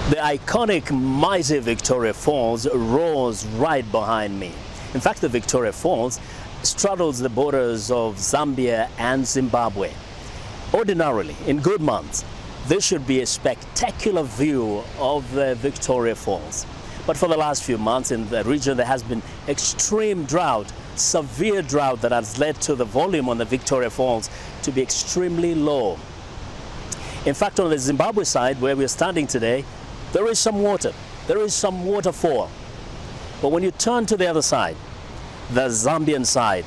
The iconic mighty Victoria Falls roars right behind me. In fact, the Victoria Falls straddles the borders of Zambia and Zimbabwe. Ordinarily, in good months, this should be a spectacular view of the Victoria Falls. But for the last few months in the region, there has been extreme drought, severe drought that has led to the volume on the Victoria Falls to be extremely low. In fact, on the Zimbabwe side, where we're standing today, there is some water. There is some waterfall. But when you turn to the other side, the Zambian side,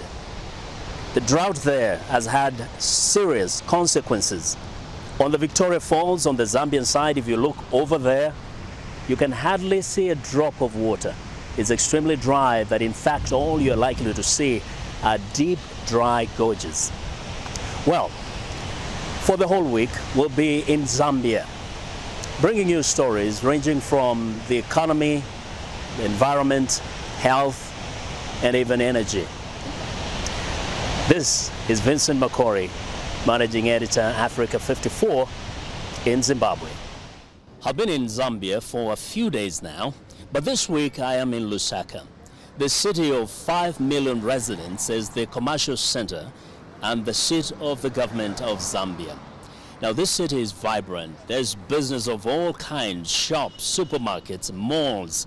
the drought there has had serious consequences. On the Victoria Falls, on the Zambian side, if you look over there, you can hardly see a drop of water. It's extremely dry that in fact all you're likely to see are deep, dry gorges. Well, for the whole week, we'll be in Zambia, bringing you stories ranging from the economy, the environment, health, and even energy. This is Vincent Makori, Managing Editor, Africa 54 in Zimbabwe. I've been in Zambia for a few days now, but this week I am in Lusaka. The city of 5 million residents is the commercial center and the seat of the government of Zambia. Now this city is vibrant. There's business of all kinds, shops, supermarkets, malls,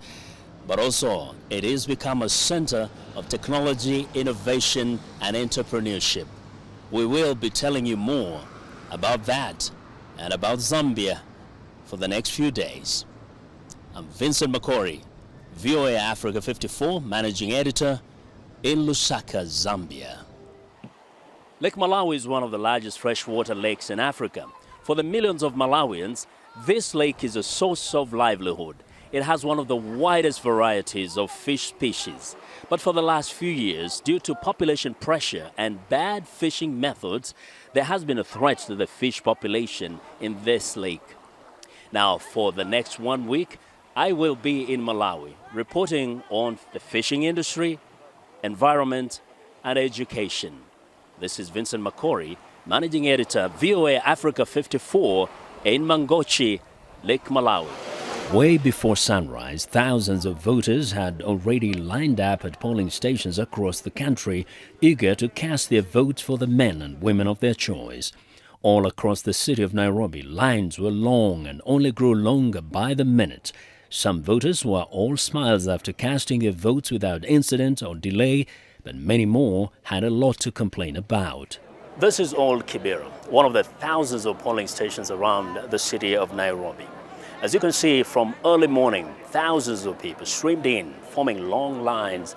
but also it has become a center of technology, innovation, and entrepreneurship. We will be telling you more about that and about Zambia for the next few days. I'm Vincent Makori, VOA Africa 54, Managing Editor in Lusaka, Zambia. Lake Malawi is one of the largest freshwater lakes in Africa. For the millions of Malawians, this lake is a source of livelihood. It has one of the widest varieties of fish species. But for the last few years, due to population pressure and bad fishing methods, there has been a threat to the fish population in this lake. Now, for the next 1 week, I will be in Malawi, reporting on the fishing industry, environment, and education. This is Vincent Makori, Managing Editor, VOA Africa 54 in Mangochi, Lake Malawi. Way before sunrise, thousands of voters had already lined up at polling stations across the country, eager to cast their votes for the men and women of their choice. All across the city of Nairobi, lines were long and only grew longer by the minute. Some voters were all smiles after casting their votes without incident or delay, but many more had a lot to complain about. This is Old Kibera, one of the thousands of polling stations around the city of Nairobi. As you can see, from early morning, thousands of people streamed in, forming long lines,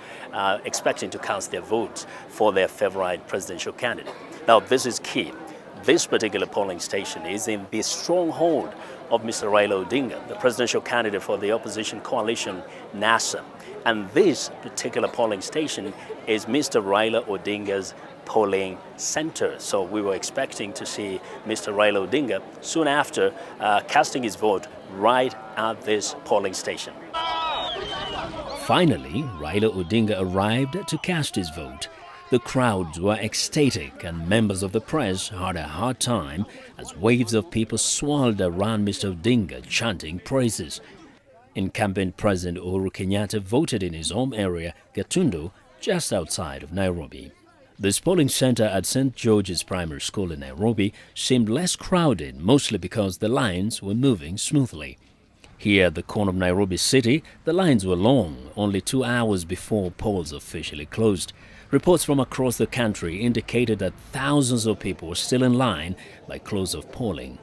expecting to cast their votes for their favorite presidential candidate. Now, this is key. This particular polling station is in the stronghold of Mr. Raila Odinga, the presidential candidate for the opposition coalition, NASA. And this particular polling station is Mr. Raila Odinga's polling center. So we were expecting to see Mr. Raila Odinga soon after casting his vote right at this polling station. Finally, Raila Odinga arrived to cast his vote. The crowds were ecstatic and members of the press had a hard time as waves of people swirled around Mr. Odinga chanting praises. Incumbent President Uhuru Kenyatta voted in his home area, Gatundu, just outside of Nairobi. This polling center at St. George's Primary School in Nairobi seemed less crowded, mostly because the lines were moving smoothly. Here at the corner of Nairobi City, the lines were long, only 2 hours before polls officially closed. Reports from across the country indicated that thousands of people were still in line by close of polling.